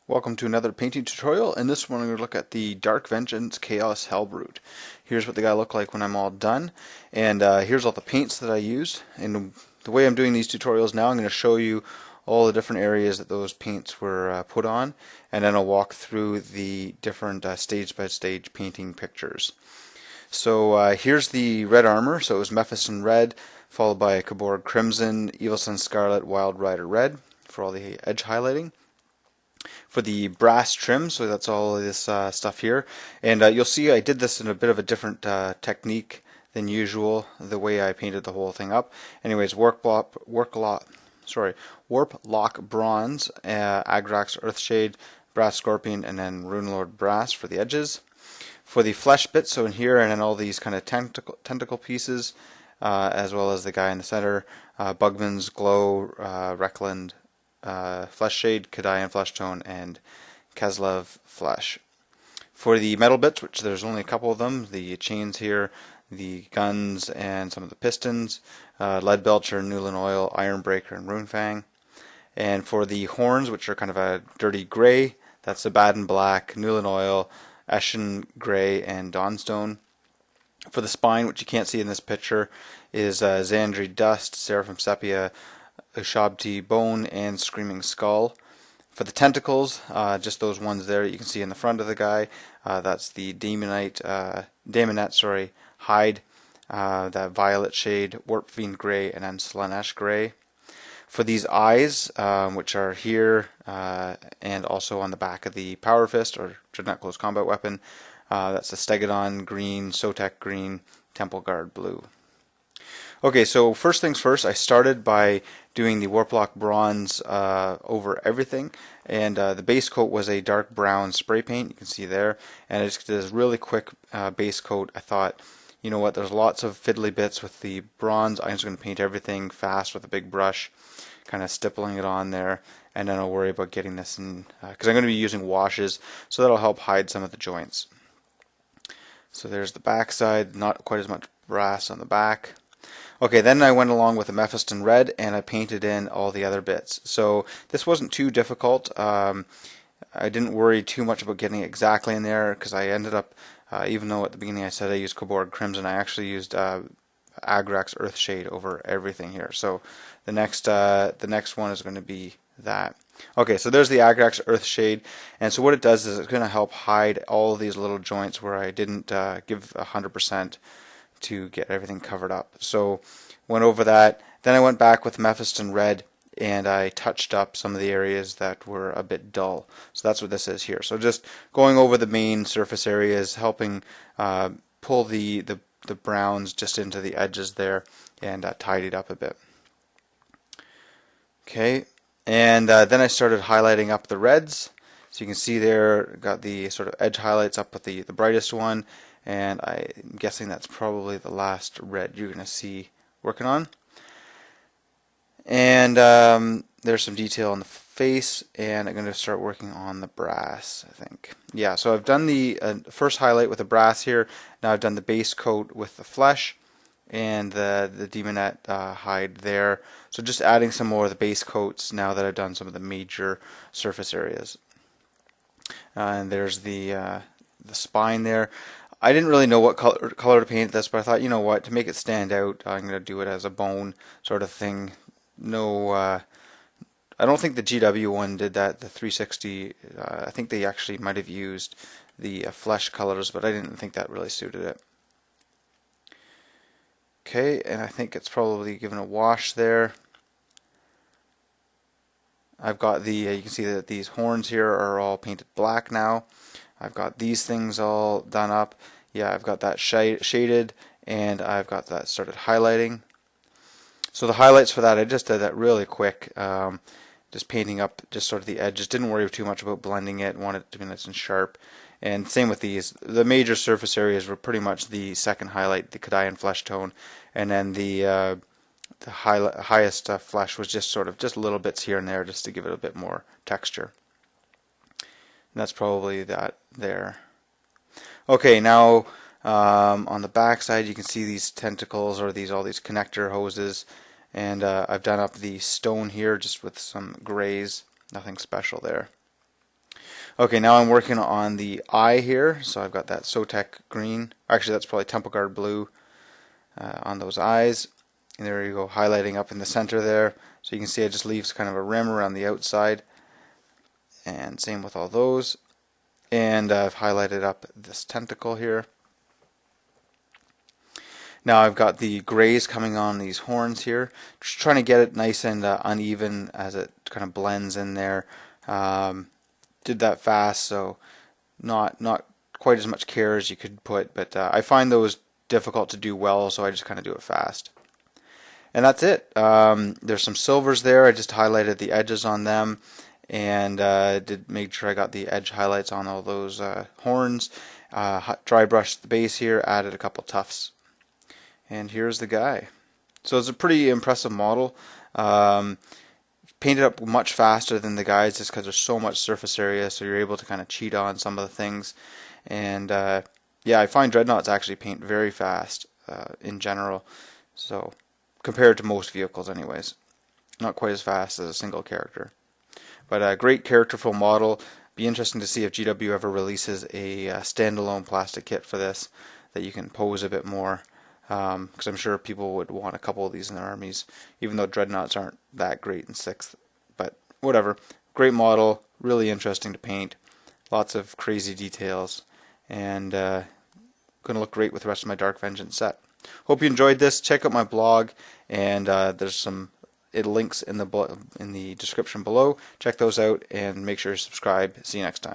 Welcome to another painting tutorial. In this one, I'm going to look at the Dark Vengeance Chaos Hellbrute. Here's what the guy look like when I'm all done, and here's all the paints that I used. And the way I'm doing these tutorials now, I'm going to show you all the different areas that those paints were put on, and then I'll walk through the different stage-by-stage painting pictures. So here's the red armor. So it was Mephiston Red, followed by Kaborg Crimson, Evil Sun Scarlet, Wild Rider Red for all the edge highlighting. For the brass trim, so that's all of this stuff here, and you'll see I did this in a bit of a different technique than usual, the way I painted the whole thing up. Anyways, Warp Lock Bronze, Agrax Earthshade, Brass Scorpion, and then Runelord Brass for the edges. For the flesh bits, so in here and then all these kind of tentacle pieces, as well as the guy in the center, Bugman's Glow, Reckland, Flesh Shade, Kadayan Flesh Tone, and Keslev Flesh. For the metal bits, which there's only a couple of them, the chains here, the guns, and some of the pistons, Leadbelcher, Newland Oil, Ironbreaker, and Runefang. And for the horns, which are kind of a dirty gray, that's the Baden Black, Newland Oil, Eshin Gray, and Dawnstone. For the spine, which you can't see in this picture, is Xandri Dust, Seraphim Sepia, Ushabti Bone, and Screaming Skull. For the tentacles, just those ones there you can see in the front of the guy, that's the Daemonette hide, that Violet Shade, Warp Fiend Gray, and then Slaanesh Gray. For these eyes, which are here and also on the back of the Power Fist or Dreadnought Close Combat Weapon, that's the Stegodon Green, Sotek Green, Temple Guard Blue. Okay, so first things first, I started by doing the Warp Lock Bronze over everything, and the base coat was a dark brown spray paint, you can see there, and I just did this really quick base coat. I thought, you know what, there's lots of fiddly bits with the bronze, I'm just going to paint everything fast with a big brush, kind of stippling it on there, and then I'll worry about getting this in, because I'm going to be using washes, so that'll help hide some of the joints. So there's the back side, not quite as much brass on the back. Okay, then I went along with the Mephiston Red and I painted in all the other bits. So this wasn't too difficult. I didn't worry too much about getting exactly in there because I ended up, even though at the beginning I said I used Kaborg Crimson, I actually used Agrax Earthshade over everything here. So the next one is going to be that. Okay, so there's the Agrax Earthshade, and so what it does is it's going to help hide all of these little joints where I didn't give 100% to get everything covered up. So went over that. Then I went back with Mephiston Red and I touched up some of the areas that were a bit dull. So that's what this is here. So just going over the main surface areas, helping pull the browns just into the edges there and tidy it up a bit. Okay, and then I started highlighting up the reds. So you can see there, got the sort of edge highlights up with the brightest one, and I'm guessing that's probably the last red you're going to see working on. And there's some detail on the face, and I'm going to start working on the brass, I think. Yeah, so I've done the first highlight with the brass here. Now I've done the base coat with the flesh and the Daemonette hide there. So just adding some more of the base coats now that I've done some of the major surface areas. And there's the spine there. I didn't really know what color to paint this, but I thought, you know what, to make it stand out, I'm going to do it as a bone sort of thing. No, I don't think the GW one did that, the 360. I think they actually might have used the flesh colors, but I didn't think that really suited it. Okay, and I think it's probably given a wash there. I've got the, you can see that these horns here are all painted black now. I've got these things all done up. Yeah, I've got that shaded, and I've got that started highlighting. So the highlights for that, I just did that really quick, just painting up just sort of the edges. Didn't worry too much about blending it, wanted it to be nice and sharp. And same with these. The major surface areas were pretty much the second highlight, the Kadayan Flesh Tone, and then the highest flesh was just sort of just little bits here and there just to give it a bit more texture. And that's probably that there. Okay, now on the back side you can see these tentacles or all these connector hoses, and I've done up the stone here just with some grays, nothing special there. Okay, now I'm working on the eye here. So I've got that Sotek green. Actually, that's probably Temple Guard blue on those eyes. And there you go, highlighting up in the center there. So you can see it just leaves kind of a rim around the outside. And same with all those. And I've highlighted up this tentacle here. Now I've got the grays coming on these horns here. Just trying to get it nice and uneven as it kind of blends in there. Did that fast, so not quite as much care as you could put, but I find those difficult to do well, so I just kind of do it fast. And that's it. There's some silvers there. I just highlighted the edges on them, and did make sure I got the edge highlights on all those horns. Dry brushed the base here, added a couple tufts. And here's the guy. So it's a pretty impressive model. Painted up much faster than the guys just because there's so much surface area, so you're able to kind of cheat on some of the things. And yeah, I find dreadnoughts actually paint very fast in general, so compared to most vehicles anyways. Not quite as fast as a single character. But a great characterful model. Be interesting to see if GW ever releases a standalone plastic kit for this that you can pose a bit more. Because I'm sure people would want a couple of these in their armies, even though dreadnoughts aren't that great in 6th. But whatever. Great model, really interesting to paint, lots of crazy details, and going to look great with the rest of my Dark Vengeance set. Hope you enjoyed this. Check out my blog, and there's some links in the description below. Check those out, and make sure to subscribe. See you next time.